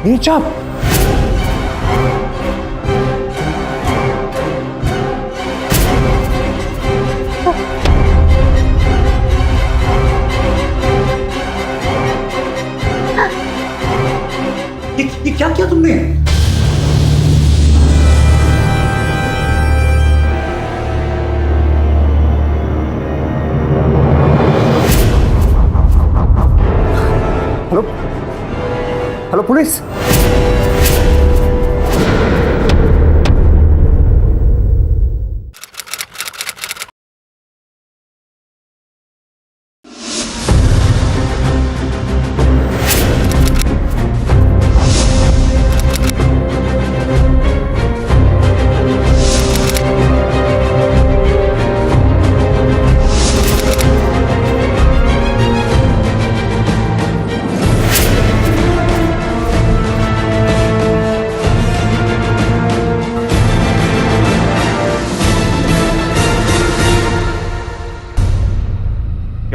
नीचा ये क्या किया तुमने? Hello hello police.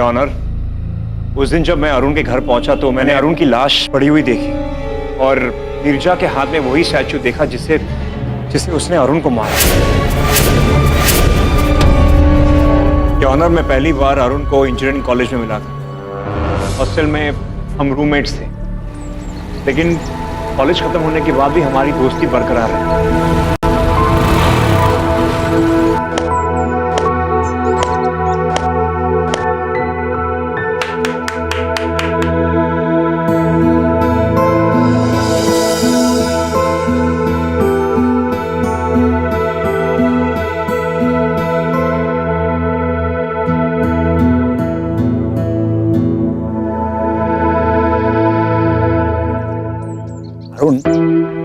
ऑनर, उस दिन जब मैं अरुण के घर पहुंचा तो मैंने अरुण की लाश पड़ी हुई देखी और नीरजा के हाथ में वही स्टैचू देखा जिसे उसने अरुण को मारा। ऑनर, मैं पहली बार अरुण को इंजीनियरिंग कॉलेज में मिला था। हॉस्टल में हम रूममेट्स थे, लेकिन कॉलेज खत्म होने के बाद भी हमारी दोस्ती बरकरार रही।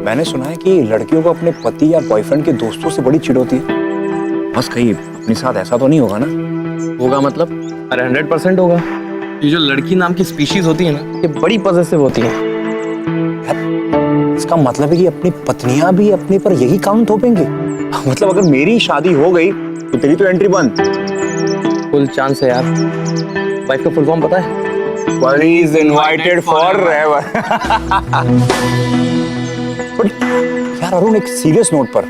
मैंने सुना है कि लड़कियों को अपने पति या बॉयफ्रेंड के दोस्तों से बड़ी चिढ़ होती है। बस कहीं अपने साथ ऐसा तो नहीं होगा ना? होगा मतलब? अरे 100% होगा। ये जो लड़की नाम की स्पीशीज होती है ना, ये बड़ी पॉसेसिव होती है। इसका मतलब है कि अपनी पत्नियां भी अपने पर यही काम थोपेंगी? मतलब अगर मेरी शादी हो गई तो तेरी तो एंट्री बंद। फुल चांस है यार। वाइफ का फुल फॉर्म पता है? Buddy is invited forever। यार अरुण, एक सीरियस नोट पर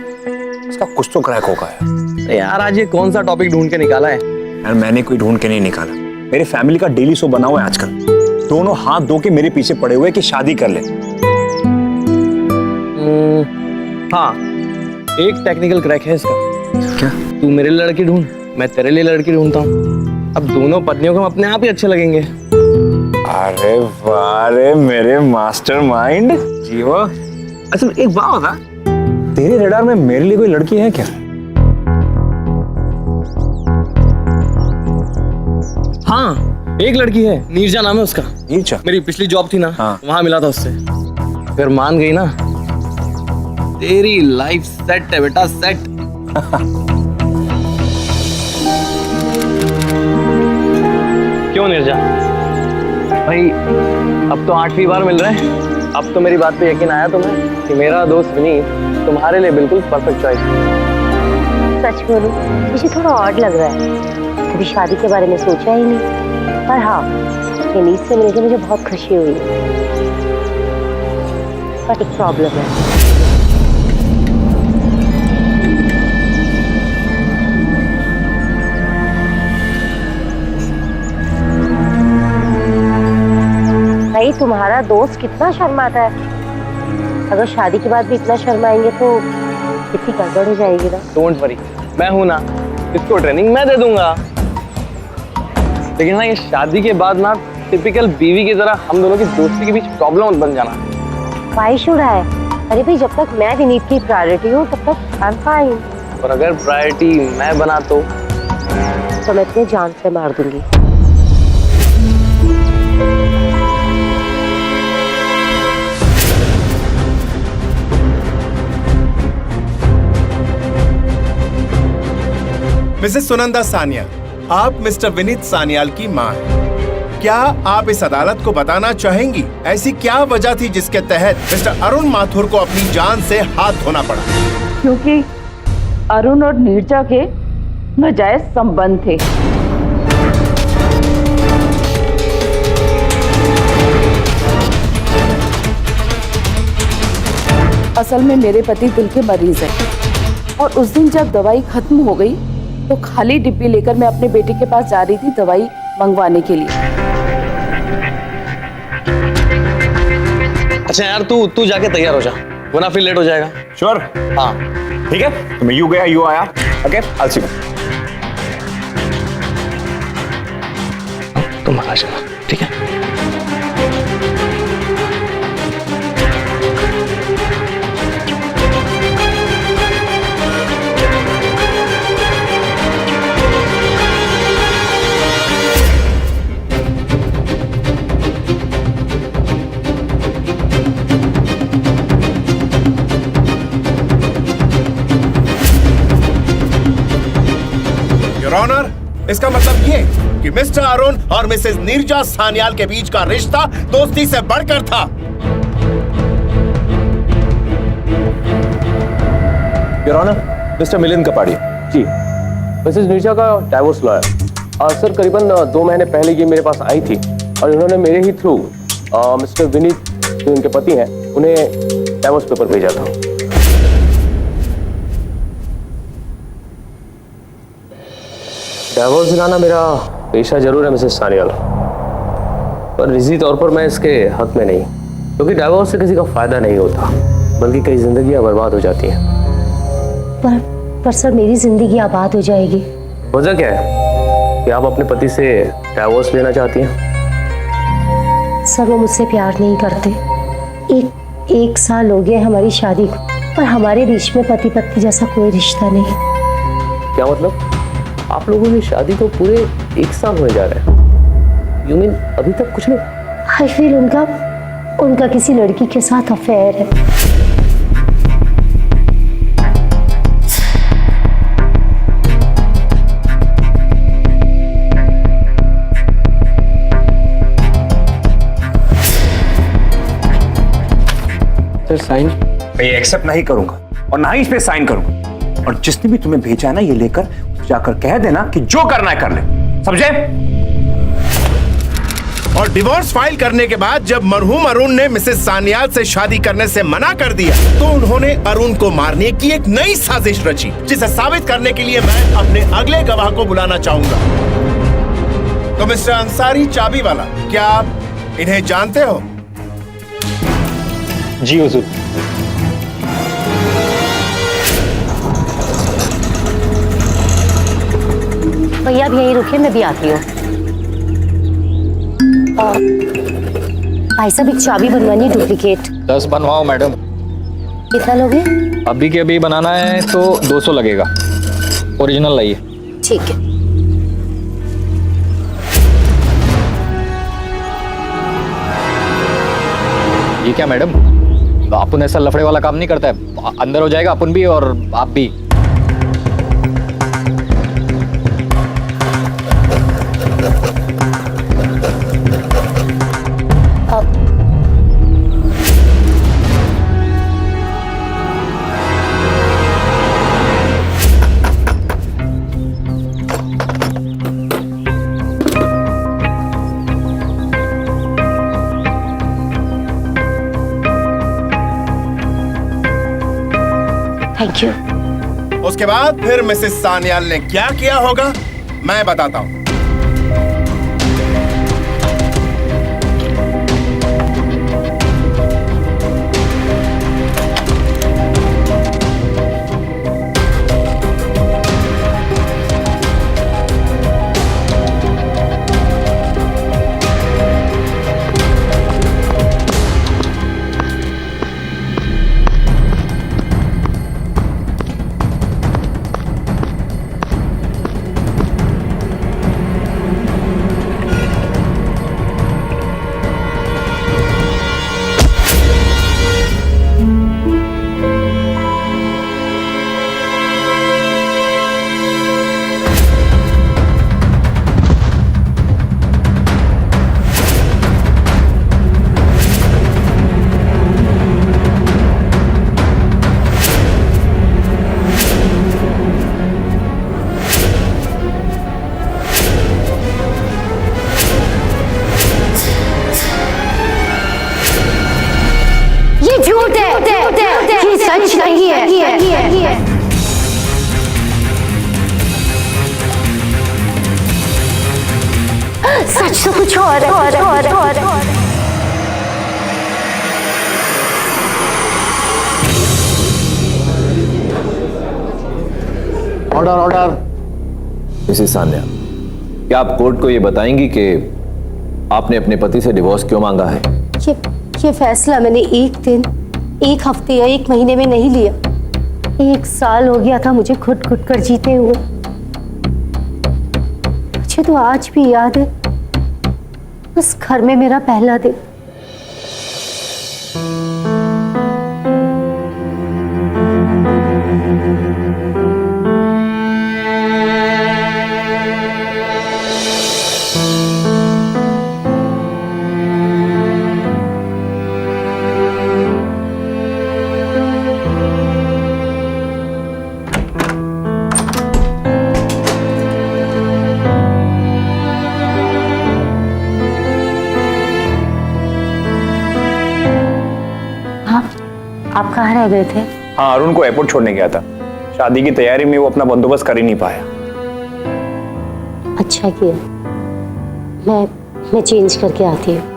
इसका कुछ तो क्रैक होगा है। यार आज ये कौन सा टॉपिक ढूंढ के निकाला है? यार मैंने कोई ढूंढ के नहीं निकाला। मेरे फैमिली का डेली शो बना हुआ है आजकल। दोनों हाथ धो के मेरे पीछे पड़े हुए कि शादी कर ले। हाँ, एक टेक्निकल क्रैक है इसका। क्या? तू मेरे लिए लड़की ढूंढ, मैं तेरे लिए लड़की ढूंढता हूँ। अब दोनों पत्नियों को हम अपने आप ही अच्छे लगेंगे। अरे वाह रे मेरे मास्टरमाइंड जीवा। अच्छा एक बात बता, तेरे रडार में मेरे लिए कोई लड़की है क्या? हाँ, एक लड़की है, नीरजा नाम है उसका। नीरजा? मेरी पिछली जॉब थी ना, हाँ। वहां मिला था उससे। फिर मान गई ना, तेरी लाइफ सेट है बेटा, सेट। क्यों नीरजा भाई, अब तो 8वीं बार मिल रहे हैं। अब तो मेरी बात पे यकीन आया तुम्हें कि मेरा दोस्त विनीत तुम्हारे लिए बिल्कुल परफेक्ट चॉइस है। सच बोलूं, मुझे थोड़ा ऑड लग रहा है। कभी शादी के बारे में सोचा ही नहीं। पर हाँ, विनीत से मिलकर मुझे बहुत खुशी हुई। पर एक प्रॉब्लम है। भाई तुम्हारा दोस्त कितना शर्माता है। अगर शादी के बाद भी इतना शर्माएंगे तो कितनी गड़बड़ हो जाएगी ना। डोंट वरी, मैं हूं ना, इसको ट्रेनिंग मैं दे दूंगा। लेकिन ना ये शादी के बाद ना टिपिकल बीवी की तरह हम दोनों की दोस्ती के बीच प्रॉब्लम मत बन जाना। वाई शुड है? अरे भाई, जब तक मैं विनीत की प्रायोरिटी हूँ तब तक आई एम फाइन। और अगर प्रायोरिटी मैं बना तो मैं इतने जान से मार दूंगी। मिसेस सुनंदा सान्याल, आप मिस्टर विनीत सान्याल की मां हैं। क्या आप इस अदालत को बताना चाहेंगी ऐसी क्या वजह थी जिसके तहत मिस्टर अरुण माथुर को अपनी जान से हाथ धोना पड़ा? क्योंकि अरुण और नीरजा के नाजायज संबंध थे। असल में मेरे पति दिल के मरीज हैं और उस दिन जब दवाई खत्म हो गई तो खाली डिब्बी लेकर मैं अपने बेटे के पास जा रही थी दवाई मंगवाने के लिए। अच्छा यार, तू जाके तैयार हो जा, वरना फिर लेट हो जाएगा। श्योर। हाँ ठीक है, तो मैं यू गया यू आया। Okay, I see you. तुम आ जाना, ठीक है। योर ऑनर, इसका मतलब ये कि मिस्टर अरुण और मिसेस नीरजा सान्याल के बीच का रिश्ता दोस्ती से बढ़कर था। Your honour, mister Milind Kapadi. जी, मिसेस नीरजा का डाइवोर्स लॉयर सर करीबन 2 महीने पहले ये मेरे पास आई थी और इन्होंने मेरे ही थ्रू मिस्टर विनीत जो इनके पति हैं उन्हें डाइवोर्स पेपर भेजा था। डाइवोर्स दिलाना मेरा पेशा जरूर है मिसेस सान्याल, पर निजी तौर पर मैं इसके हक में नहीं, क्योंकि डाइवोर्स से किसी का फायदा नहीं होता बल्कि कई जिंदगियां बर्बाद हो जाती हैं। पर सर मेरी जिंदगी आबाद हो जाएगी। वजह क्या है कि आप अपने पति से डाइवोर्स लेना चाहती हैं? सर वो मुझसे प्यार नहीं करते। एक साल हो गया हमारी शादी को, पर हमारे बीच में पति पत्नी जैसा कोई रिश्ता नहीं। क्या मतलब? आप लोगों की शादी को पूरे 1 साल होने जा रहे हैं। यू मीन अभी तक कुछ नहीं? आई फील उनका किसी लड़की के साथ अफेयर है। Sir sign? मैं ये एक्सेप्ट नहीं करूंगा और ना ही इस पे साइन करूंगा, और जिसने भी तुम्हें भेजा है ना ये लेकर जाकर कह देना कि जो करना है कर ले, समझे? और डिवोर्स फाइल करने के बाद जब मरहूम अरुण ने मिसेस सान्याल से शादी करने से मना कर दिया तो उन्होंने अरुण को मारने की एक नई साजिश रची, जिसे साबित करने के लिए मैं अपने अगले गवाह को बुलाना चाहूंगा। तो मिस्टर अंसारी चाबी वाला, क्या आप इन्हें जानते हो? जी हुजूर। भैया अब यहीं रुके, मैं भी आती हूँ। भाई साहब एक चाबी बनवानी डुप्लीकेट। 10 बनवाओ मैडम। कितना लोगे? अभी के अभी बनाना है तो 200 लगेगा। ओरिजिनल लाइए। ठीक है। ये क्या मैडम, अपन ऐसा लफड़े वाला काम नहीं करता है। अंदर हो जाएगा अपन भी और आप भी। Thank you. उसके बाद फिर मिसेस सान्याल ने क्या किया होगा मैं बताता हूँ। सच तो कुछ और है। Order order. मिसेस सान्या, क्या आप कोर्ट को ये बताएंगी कि आपने अपने पति से डिवोर्स क्यों मांगा है? ये फैसला मैंने एक दिन, एक हफ्ते या एक महीने में नहीं लिया। 1 साल हो गया था मुझे घुट कर जीते हुए। मुझे तो आज भी याद है उस घर में मेरा पहला दिन। आप कहाँ रह गए थे? हाँ, अरुण को एयरपोर्ट छोड़ने गया था। शादी की तैयारी में वो अपना बंदोबस्त कर ही नहीं पाया। अच्छा किया। मैं चेंज करके आती हूँ।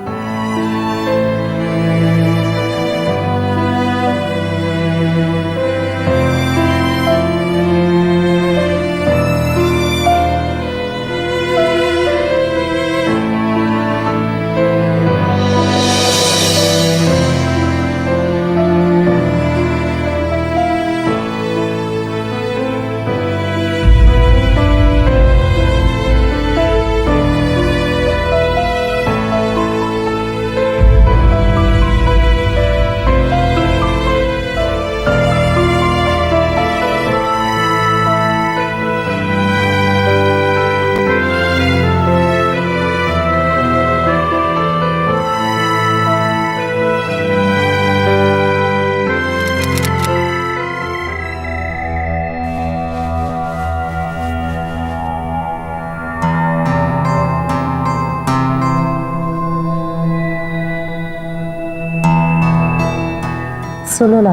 सुनो ना,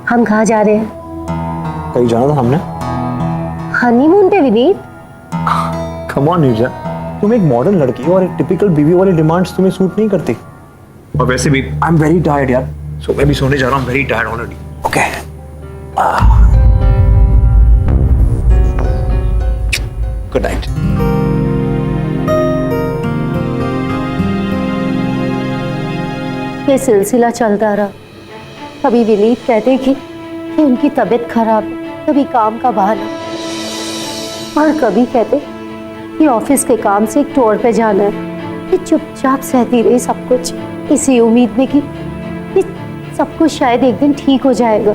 हम कहाँ जा रहे हैं? कहीं जाना था हमने। हनीमून पे विनीत। कम ऑन नीरजा, तुम एक मॉडर्न लड़की हो और एक टिपिकल बीवी वाली डिमांड्स तुम्हें सूट नहीं करती। और वैसे भी आई एम वेरी टायर्ड यार, सो मैं भी सोने जा रहा हूँ। Very tired already. Okay, good night. ये सिलसिला चलता रहा। कभी विनीत कहते कि उनकी तबीयत खराब है, कभी काम का बहाना, और कभी कहते कि ऑफिस के काम से एक टूर पे जाना है। कि चुपचाप सहती रही सब कुछ, इसी उम्मीद में कि सब कुछ शायद एक दिन ठीक हो जाएगा।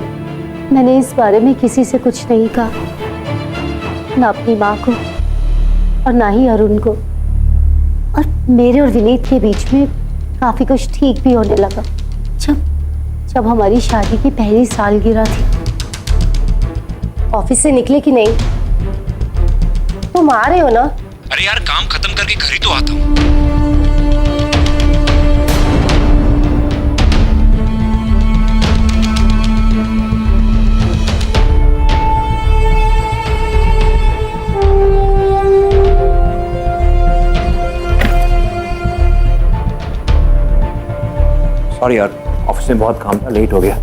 मैंने इस बारे में किसी से कुछ नहीं कहा, ना अपनी माँ को और ना ही अरुण को। और मेरे और विनीत के बीच में काफी कुछ ठीक भी होने लगा जब हमारी शादी की पहली सालगिरह थी। ऑफिस से निकले कि नहीं? तुम आ रहे हो ना? अरे यार, काम खत्म करके घर ही तो आता हूँ। सॉरी यार, ऑफिस में बहुत काम था, लेट हो गया।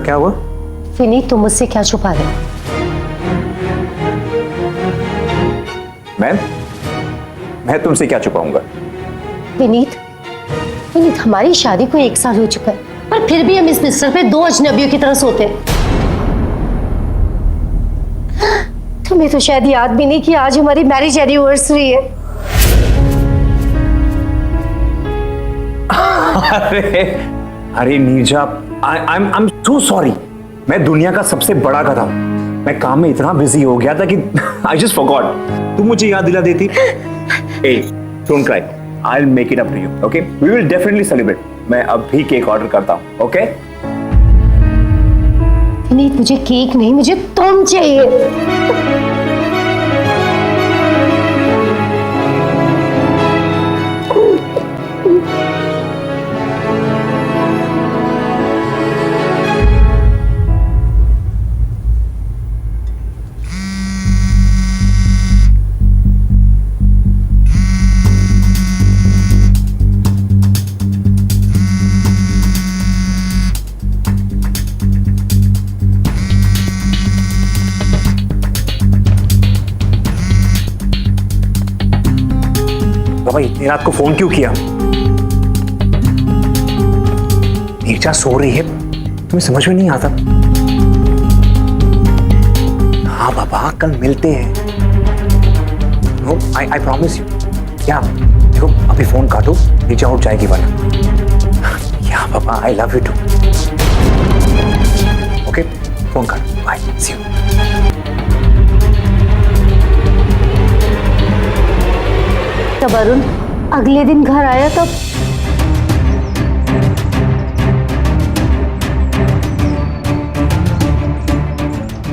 क्या हुआ? विनीत, तुम मुझसे क्या छुपा रहे हो? मैं तुमसे क्या छुपाऊंगा? विनीत, हमारी शादी को 1 साल हो चुका है, पर फिर भी हम इस बिस्तर पे 2 अजनबियों की तरह सोते हैं। तुम्हें तो शायद याद भी नहीं कि आज हमारी मैरिज एनिवर्सरी है। अरे Neerja, I am so sorry. मैं दुनिया का सबसे बड़ा गधा हूं। मैं काम में इतना बिजी हो गया था कि आई जस्ट फॉरगॉट। तुम मुझे याद दिला देती। Hey, don't cry. I'll make it up to you. Okay? We will definitely celebrate. मैं अब भी केक ऑर्डर करता हूँ। ओके? विनीत, मुझे केक नहीं, मुझे तुम चाहिए। बाबा इतनी रात को फोन क्यों किया? नीरजा सो रही है, तुम्हें समझ में नहीं आता? हाँ बाबा कल मिलते हैं। No I promise you. क्या देखो अभी फोन काटो, नीरजा उठ जाएगी वरना। क्या बाबा I love you too. Okay phone काटो, बाय, सी यू। तब अरुण अगले दिन घर आया तब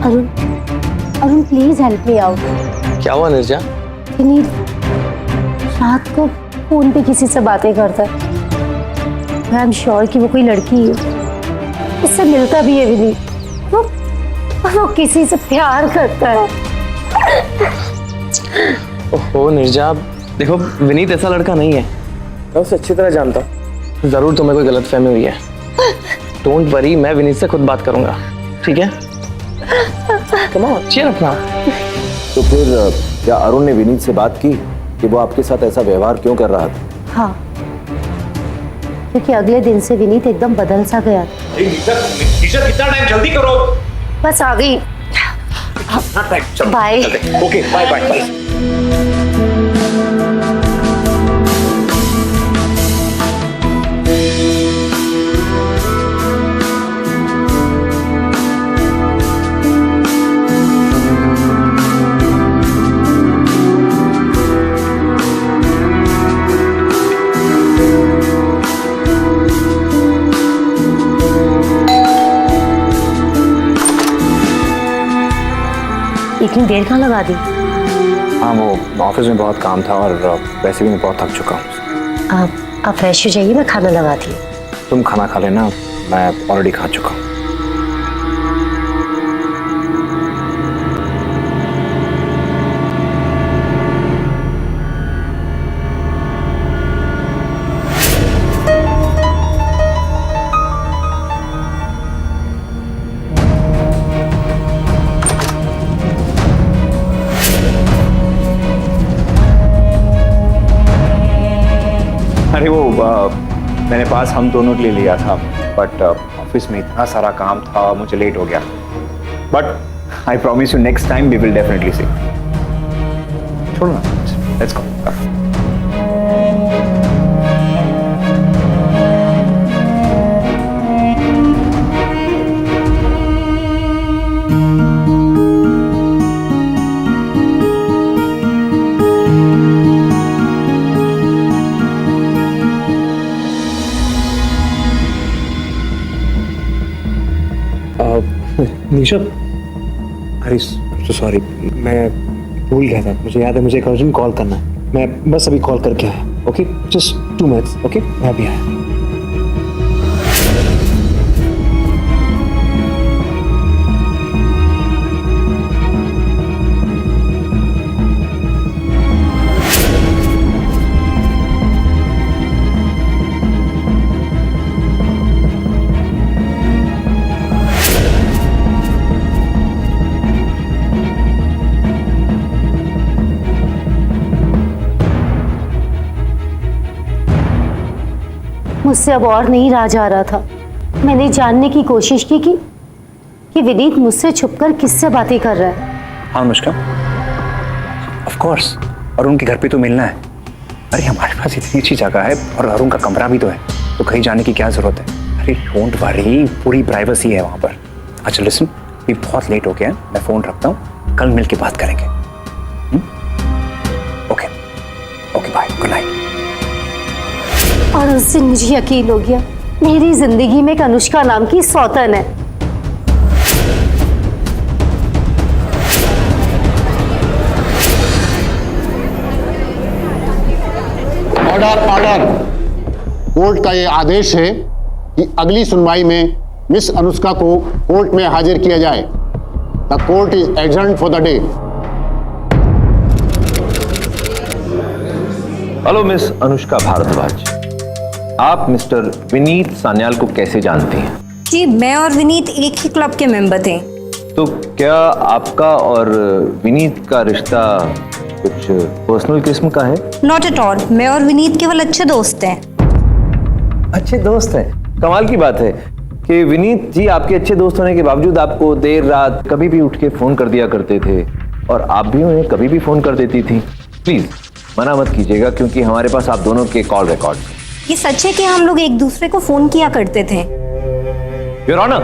Arun Arun please help me out. क्या हुआ निर्जा? विनीत रात को फोन पे किसी से बातें करता है। आई एम श्योर कि वो कोई लड़की है, उससे मिलता भी है विनीत। वो किसी से प्यार करता है। ओहो निर्जा, देखो विनीत ऐसा लड़का नहीं है, मैं उसे अच्छी तरह जानता हूँ। जरूर तुम्हें कोई गलतफहमी हुई है। डोंट वरी, मैं विनीत से खुद बात करूंगा, ठीक है? कम ऑन, चीयर अपना। तो फिर क्या अरुण ने विनीत से बात की कि वो आपके साथ ऐसा व्यवहार क्यों कर रहा था? हाँ, क्योंकि अगले दिन से विनीत एकदम बदल सा गया। टीचर कितना टाइम, जल्दी करो। बस आ गई। Bye. Okay bye bye bye. इतनी देर कहाँ लगा दी? हाँ वो ऑफिस में बहुत काम था और वैसे भी मैं बहुत थक चुका हूँ। आप फ्रेश हो जाइए, मैं खाना लगाती हूँ। तुम खाना खा लेना, मैं ऑलरेडी खा चुका हूँ। अरे वो मैंने पास हम दोनों के लिए लिया था, बट ऑफिस में इतना सारा काम था, मुझे लेट हो गया। But I promise you next time we will definitely see. छोड़ो ना, लेट्स गो। निशा, अरे सॉरी, मैं भूल गया था। मुझे याद है, मुझे एक अर्जेंट कॉल करना है। मैं बस अभी कॉल करके आया। Okay just 2 minutes. ओके मैं अभी आया। मुझसे अब और नहीं रहा जा रहा था। मैंने जानने की कोशिश की कि विनीत मुझसे छुपकर किससे बातें कर रहा है। हाँ अनुष्का, ऑफ कोर्स अरुण के घर पे तो मिलना है। अरे हमारे पास इतनी अच्छी जगह है और अरुण का कमरा भी तो है, तो कहीं जाने की क्या जरूरत है? अरे डोंट वरी, पूरी प्राइवेसी है वहां पर। अच्छा लिसन, भी बहुत लेट हो गया है, मैं फोन रखता हूँ, कल मिल के बात करेंगे। Okay okay bye, good night. और उस दिन मुझे यकीन हो गया, मेरी जिंदगी में एक अनुष्का नाम की सौतन है। Order order. कोर्ट का ये आदेश है कि अगली सुनवाई में मिस अनुष्का को कोर्ट में हाजिर किया जाए। The court is adjourned for the day. Hello miss Anushka Bharadwaj, आप मिस्टर विनीत सान्याल को कैसे जानती हैं? जी, मैं और विनीत एक ही क्लब के मेंबर थे। तो क्या आपका और विनीत का रिश्ता कुछ पर्सनल किस्म का है? नॉट एट ऑल, मैं और विनीत केवल अच्छे दोस्त हैं। अच्छे दोस्त हैं? कमाल की बात है कि विनीत जी आपके अच्छे दोस्त होने के बावजूद आपको देर रात कभी भी उठ के फोन कर दिया करते थे और आप भी उन्हें कभी भी फोन कर देती थी। प्लीज मना मत कीजिएगा, क्योंकि हमारे पास आप दोनों के कॉल रिकॉर्ड हैं। ये सच है कि हम लोग एक दूसरे को फोन किया करते थे। योर ऑनर,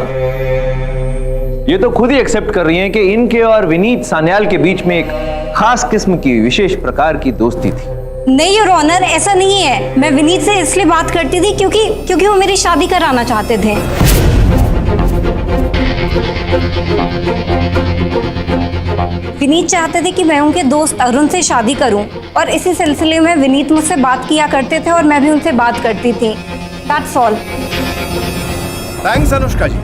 ये तो खुद ही एक्सेप्ट कर रही हैं कि इनके और विनीत सान्याल के बीच में एक खास किस्म की विशेष प्रकार की दोस्ती थी। नहीं योर ऑनर, ऐसा नहीं है। मैं विनीत से इसलिए बात करती थी क्योंकि वो मेरी शादी कराना चाहते थे। विनीत चाहते थे कि मैं उनके दोस्त अरुण से शादी करूं और इसी सिलसिले में विनीत मुझसे बात किया करते थे और मैं भी उनसे बात करती थी। That's all. थैंक्स अनुष्का जी।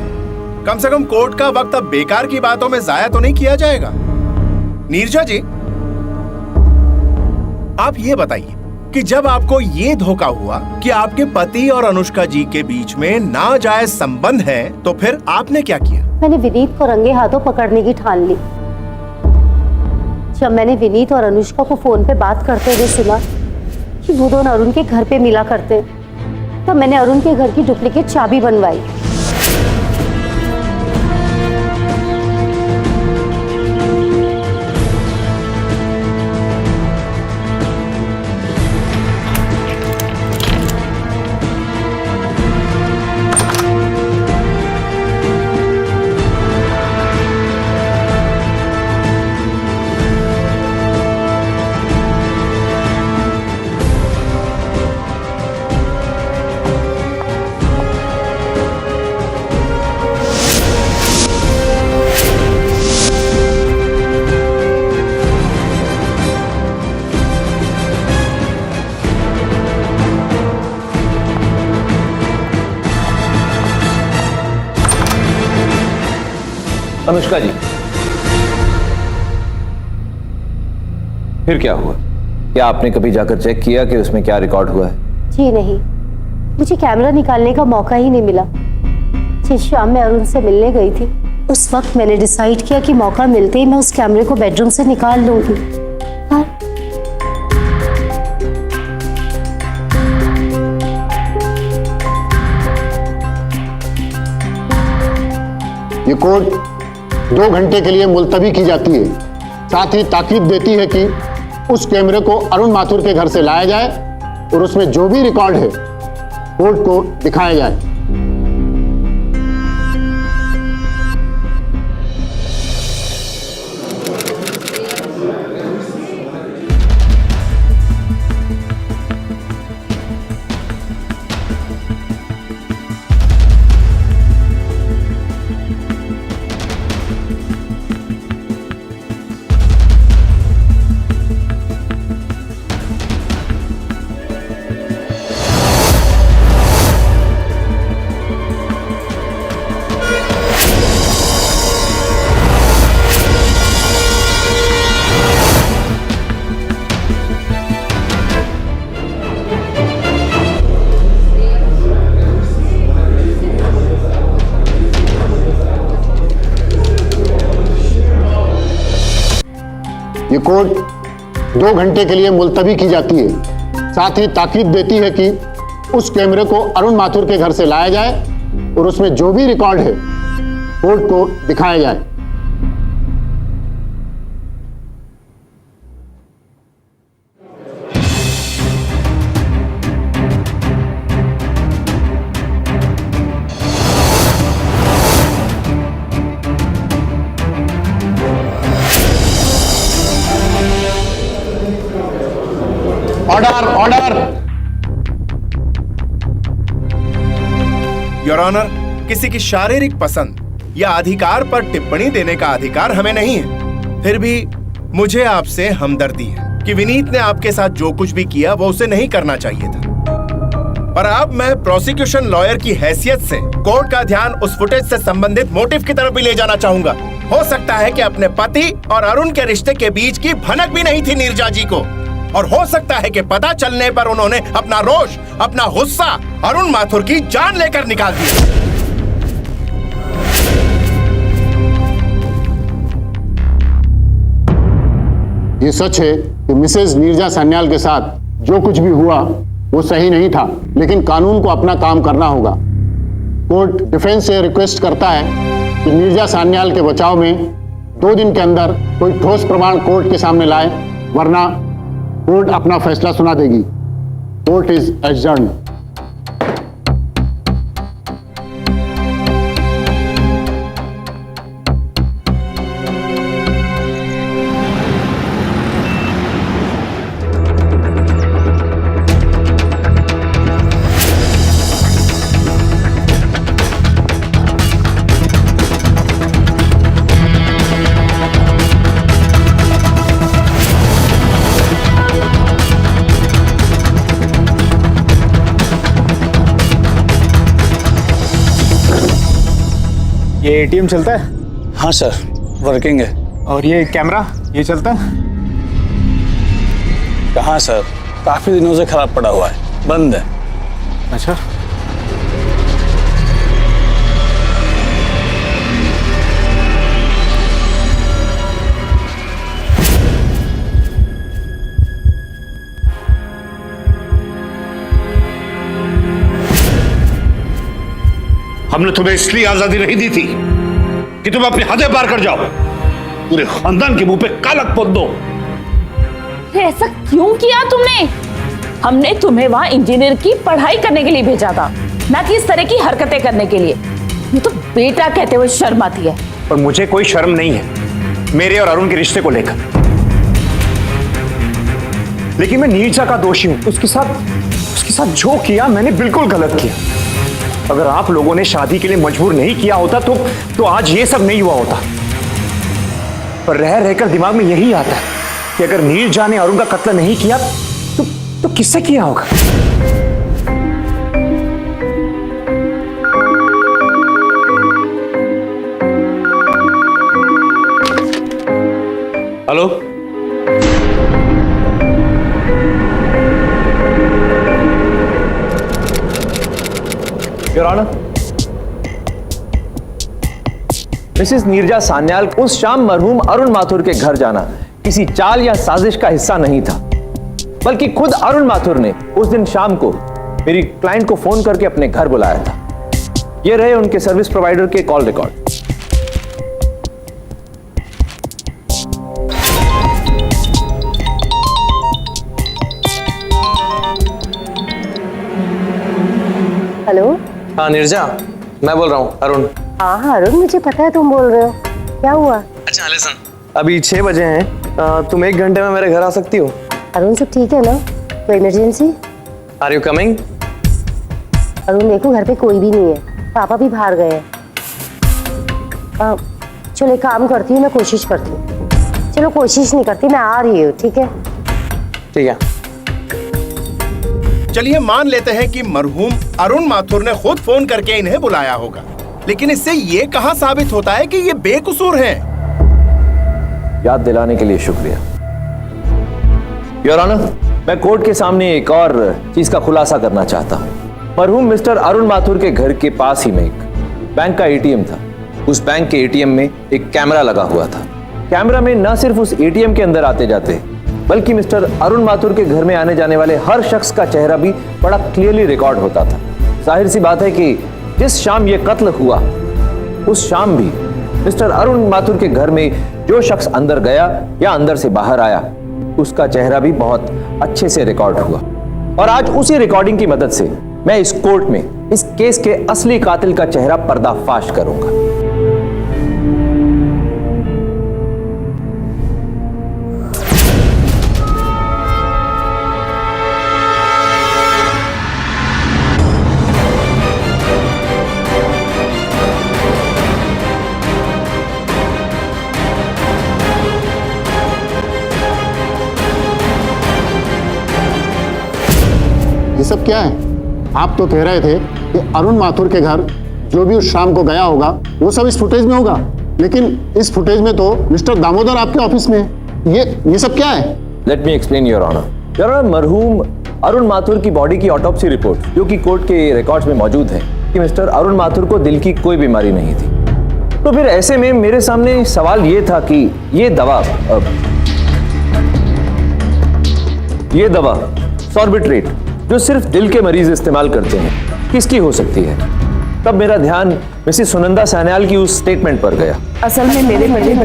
कम से कम कोर्ट का वक्त अब बेकार की बातों में जाया तो नहीं किया जाएगा। नीरजा जी, आप ये बताइए कि जब आपको ये धोखा हुआ कि आपके पति और अनुष्का जी के बीच में नाजायज संबंध है, तो फिर आपने क्या किया? मैंने विनीत को रंगे हाथों पकड़ने की ठान ली। जब मैंने विनीत और अनुष्का को फोन पे बात करते हुए सुना कि वो दोनों अरुण के घर पे मिला करते, तब मैंने अरुण के घर की डुप्लीकेट चाबी बनवाई। अनुष्का जी, फिर क्या हुआ? क्या आपने कभी जाकर चेक किया कि उसमें क्या रिकॉर्ड हुआ है? जी नहीं, मुझे कैमरा निकालने का मौका ही नहीं मिला। जिस शाम मैं अरुण से मिलने गई थी, उस वक्त मैंने डिसाइड किया कि मौका मिलते ही मैं उस कैमरे को बेडरूम से निकाल लूंगी। ये कोर्ट 2 घंटे के लिए मुलतवी की जाती है। साथ ही ताकीद देती है कि उस कैमरे को अरुण माथुर के घर से लाया जाए और उसमें जो भी रिकॉर्ड है कोर्ट को दिखाया जाए। ये कोर्ट 2 घंटे के लिए मुलतवी की जाती है। साथ ही ताकीद देती है कि उस कैमरे को अरुण माथुर के घर से लाया जाए और उसमें जो भी रिकॉर्ड है कोर्ट को दिखाया जाए। Order order. योर ऑनर, किसी की शारीरिक पसंद या अधिकार पर टिप्पणी देने का अधिकार हमें नहीं है। फिर भी मुझे आपसे हमदर्दी है कि विनीत ने आपके साथ जो कुछ भी किया वो उसे नहीं करना चाहिए था। पर अब मैं प्रोसिक्यूशन लॉयर की हैसियत से कोर्ट का ध्यान उस फुटेज से संबंधित मोटिव की तरफ भी ले जाना चाहूंगा। हो सकता है कि अपने पति और अरुण के रिश्ते के बीच की भनक भी नहीं थी नीरजा जी को, और हो सकता है कि पता चलने पर उन्होंने अपना रोष, अपना गुस्सा अरुण माथुर की जान लेकर निकाल दिया। ये सच है कि मिसेज नीरजा सान्याल के साथ जो कुछ भी हुआ वो सही नहीं था, लेकिन कानून को अपना काम करना होगा। कोर्ट डिफेंस से रिक्वेस्ट करता है कि नीरजा सान्याल के बचाव में 2 दिन के अंदर कोई ठोस प्रमाण कोर्ट के सामने लाए, वरना कोर्ट अपना फैसला सुना देगी। Court is adjourned. ये एटीएम चलता है? हाँ सर, वर्किंग है। और ये कैमरा ये चलता है? कहाँ सर, काफी दिनों से खराब पड़ा हुआ है, बंद है। अच्छा। हमने तुम्हें इसलिए आजादी नहीं दी थी कि तुम अपनी हदें पार कर जाओ, पूरे खानदान के मुंह पे कालक पोत दो। ऐसा क्यों किया तुमने? हमने तुम्हें वहां इंजीनियर की पढ़ाई करने के लिए भेजा था, ना कि इस तरह की हरकतें करने के लिए। ये तो बेटा कहते हुए शर्म आती है। पर मुझे कोई शर्म नहीं है मेरे और अरुण के रिश्ते को लेकर, लेकिन मैं नीरजा का दोषी हूं। उसके साथ जो किया मैंने बिल्कुल गलत किया। अगर आप लोगों ने शादी के लिए मजबूर नहीं किया होता तो आज ये सब नहीं हुआ होता। पर रह रहकर दिमाग में यही आता है कि अगर नीरजा ने अरुण का कत्ल नहीं किया तो किससे किया होगा? Hello, your honour, Mrs Neerja Sanyal उस शाम मरहूम अरुण माथुर के घर जाना किसी चाल या साजिश का हिस्सा नहीं था, बल्कि खुद अरुण माथुर ने उस दिन शाम को मेरी क्लाइंट को फोन करके अपने घर बुलाया था। ये रहे उनके सर्विस प्रोवाइडर के कॉल रिकॉर्ड। हेलो। हाँ नीरजा, मैं बोल रहा हूँ अरुण। हाँ अरुण, मुझे पता है तुम बोल रहे हो। क्या हुआ? अच्छा लिसन, अभी 6 बजे हैं, तुम 1 घंटे में मेरे घर आ सकती हो? अरुण सब ठीक है ना? कोई emergency? Are you coming? Arun देखो, घर पे कोई भी नहीं है, पापा भी बाहर गए हैं। चलो एक काम करती हूँ, मैं कोशिश करती हूँ। चलो कोशिश नहीं करती, मैं आ रही हूँ। ठीक है? ठीक है। चलिए मान लेते हैं कि मरहूम अरुण माथुर ने खुद फोन करके इन्हें बुलाया होगा, लेकिन इससे ये कहां साबित होता है कि ये बेकसूर हैं? याद दिलाने के लिए शुक्रिया योर ऑनर। मैं कोर्ट के सामने एक और चीज का खुलासा करना चाहता हूं। मरहूम मिस्टर अरुण माथुर के घर के पास ही में एक बैंक का एटीएम था। उस बैंक के एटीएम में एक कैमरा लगा हुआ था। कैमरा में न सिर्फ उस एटीएम के अंदर आते जाते, बल्कि मिस्टर अरुण माथुर के घर में आने जाने वाले हर शख्स का चेहरा भी बड़ा क्लियरली रिकॉर्ड होता था। जाहिर सी बात है कि जिस शाम ये कत्ल हुआ, उस शाम भी मिस्टर अरुण माथुर के घर में जो शख्स अंदर गया या अंदर से बाहर आया, उसका चेहरा भी बहुत अच्छे से रिकॉर्ड हुआ। और आज उसी रिकॉर्डिंग की मदद से मैं इस कोर्ट में इस केस के असली कातिल का चेहरा पर्दाफाश करूंगा। ये सब क्या है? आप तो कह रहे थे कि अरुण माथुर के घर जो भी उस शाम को गया होगा वो सब इस फुटेज में होगा, लेकिन इस फुटेज में तो मिस्टर दामोदर आपके ऑफिस में है। ये सब क्या है? Let me explain your honour. Your honour, मरहूम अरुण माथुर की बॉडी की ऑटोप्सी रिपोर्ट जो कि कोर्ट के रिकॉर्ड्स में मौजूद है कि मिस्टर अरुण माथुर को दिल की कोई बीमारी नहीं थी। तो फिर ऐसे में मेरे सामने सवाल ये था कि ये दवा ये दवा सॉर्बिट्रेट जो सिर्फ दिल के मरीज इस्तेमाल करते हैं, किसकी हो सकती है? तब मेरा ध्यान मिसेस सुनंदा सान्याल की उस स्टेटमेंट पर गया। असल में मेरे मरीज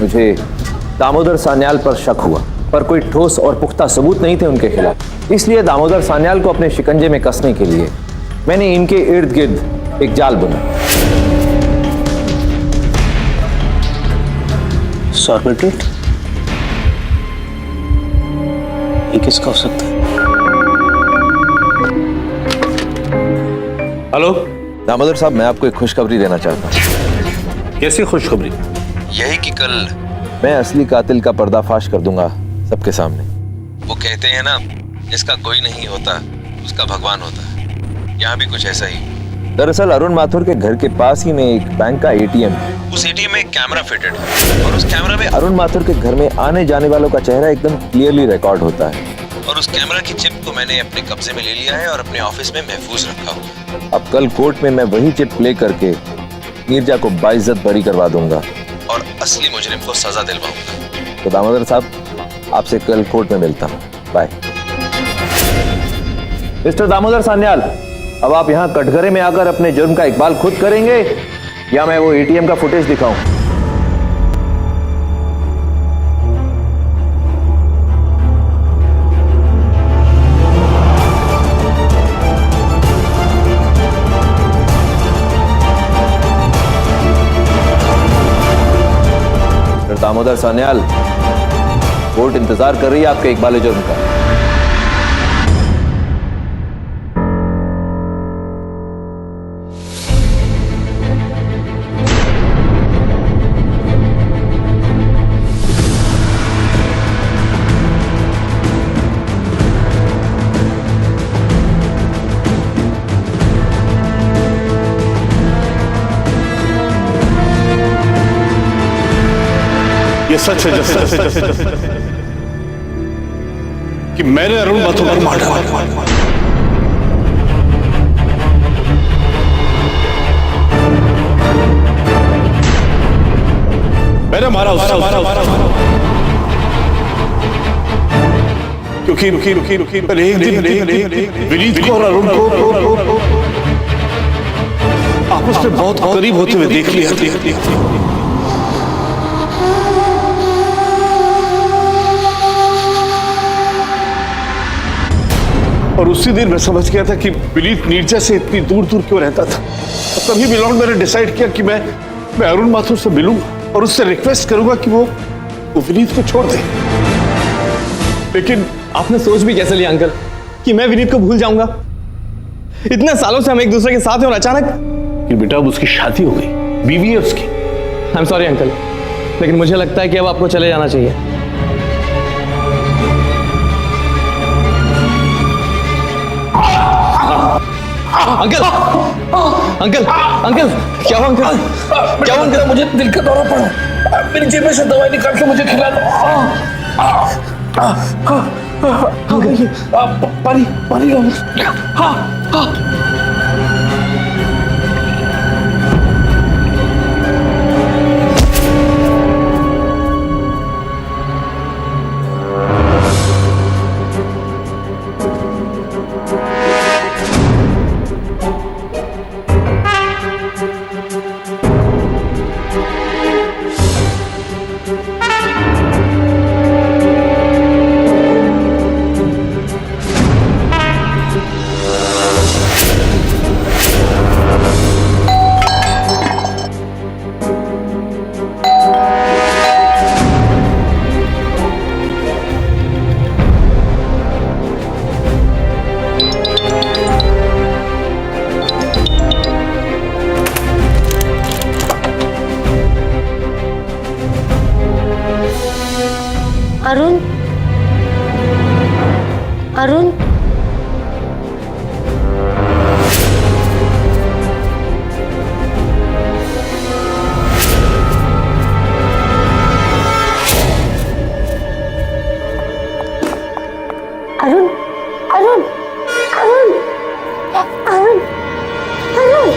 मुझे दामोदर सान्याल पर शक हुआ, पर कोई ठोस और पुख्ता सबूत नहीं थे उनके खिलाफ। इसलिए दामोदर सान्याल को अपने शिकंजे में कसने के लिए मैंने इनके इर्द गिर्द एक जाल बुना। सॉर्बिट्रेट, ये किसका हो सकता है? हेलो दामोदर साहब, मैं आपको एक खुशखबरी देना चाहता हूँ। कैसी खुशखबरी? यही कि कल मैं असली कातिल का पर्दाफाश कर दूंगा सबके सामने। वो कहते हैं ना, जिसका कोई नहीं होता उसका भगवान होता है, यहाँ भी कुछ ऐसा ही। दरअसल अरुण माथुर के घर के पास ही में एक बैंक का एटीएम है। उस एटीएम में एक कैमरा फिटेड है और उस कैमरा में अरुण माथुर के घर में आने जाने वालों का चेहरा एकदम क्लियरली रिकॉर्ड होता है। और उस कैमरा की चिप को मैंने अपने कब्जे में ले लिया है और अपने ऑफिस में महफूज रखा हुआ। अब कल कोर्ट में मैं वही चिप प्ले करके नीरजा को बाइज्जत बरी करवा दूंगा और असली मुजरिम को सजा दिलवाऊंगा। तो दामोदर साहब, आपसे कल कोर्ट में मिलता हूँ। बाय। मिस्टर दामोदर सान्याल, अब आप यहाँ कटघरे में आकर अपने जुर्म का इकबाल खुद करेंगे या मैं वो एटीएम का फुटेज दिखाऊं? दामोदर सान्याल, कोर्ट इंतजार कर रही है आपके इकबाल जुर्म का। ये सच है कि मैंने अरुण माथुर को मारा। मैंने मारा उसको क्योंकि मैंने एक दिन विनीत को और अरुण को आपस में बहुत करीब होते हुए देख लिया। और उसी दिन मैं समझ गया था कि विनीत नीरजा से इतनी दूर दूर क्यों रहता था। तभी मिलौन मैंने डिसाइड किया कि मैं अरुण माथुर से मिलूंगा और उससे रिक्वेस्ट करूंगा कि वो विनीत को छोड़ दे। लेकिन आपने सोच भी कैसे लिया अंकल कि मैं विनीत को भूल जाऊंगा? इतने सालों से हम एक दूसरे के साथ हैं और अचानक कि बेटा अब उसकी शादी हो गई, बीवी है उसकी। आई एम सॉरी अंकल, लेकिन मुझे लगता है कि अब आपको चले जाना चाहिए। अंकल अंकल अंकल, क्या हुआ अंकल? क्या हुआ अंकल? मुझे दिल का दौरा पड़ा, मेरी जेब में से दवाई निकाल के मुझे खिला दो। पानी पानी लो। अरुण, अरुण, अरुण, अरुण, अरुण, अरुण, अरुण।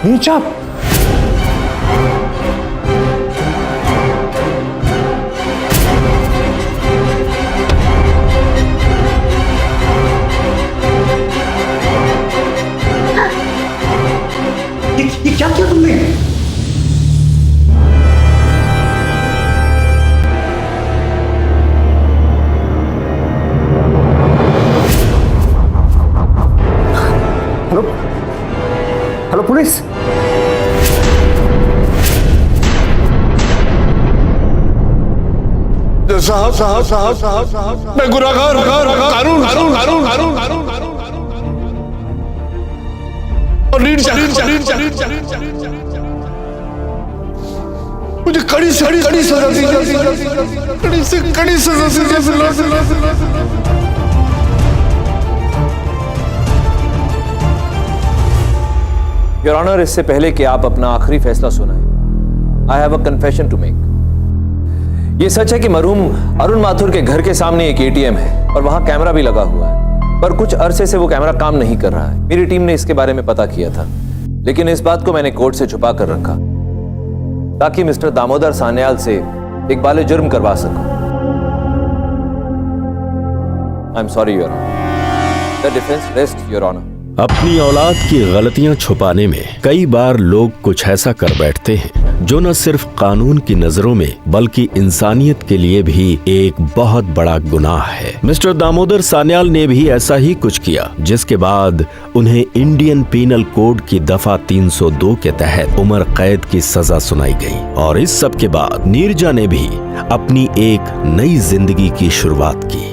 नीचा, ये क्या किया तुमने? हेलो हेलो पुलिस, साहब साहब साहब साहब साहब मैं गुनाहगार कानून कानून कानून कानून कानून और मुझे कड़ी से कड़ी सजा दी जाए, कड़ी से कड़ी सजा दी जाए। योर ऑनर, इससे पहले कि आप अपना आखिरी फैसला सुनाएं, I have a confession to make. ये सच है कि मरहूम अरुण माथुर के घर के सामने एक एटीएम है और वहां कैमरा भी लगा हुआ है, पर कुछ अरसे से वो कैमरा काम नहीं कर रहा है। मेरी टीम ने इसके बारे में पता किया था, लेकिन इस बात को मैंने कोर्ट से छुपा कर रखा ताकि मिस्टर दामोदर सान्याल से एक बाले जुर्म करवा सकूं। I am sorry your honour. The defence rest your honour. अपनी औलाद की गलतियां छुपाने में कई बार लोग कुछ ऐसा कर बैठते हैं जो न सिर्फ कानून की नजरों में बल्कि इंसानियत के लिए भी एक बहुत बड़ा गुनाह है। मिस्टर दामोदर सान्याल ने भी ऐसा ही कुछ किया, जिसके बाद उन्हें इंडियन पीनल कोड की दफा 302 के तहत उम्र कैद की सजा सुनाई गई और इस सब के बाद नीरजा ने भी अपनी एक नई जिंदगी की शुरुआत की।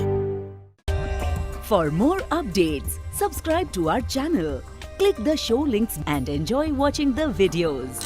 For more updates, subscribe to our channel, click the show links and enjoy watching the videos.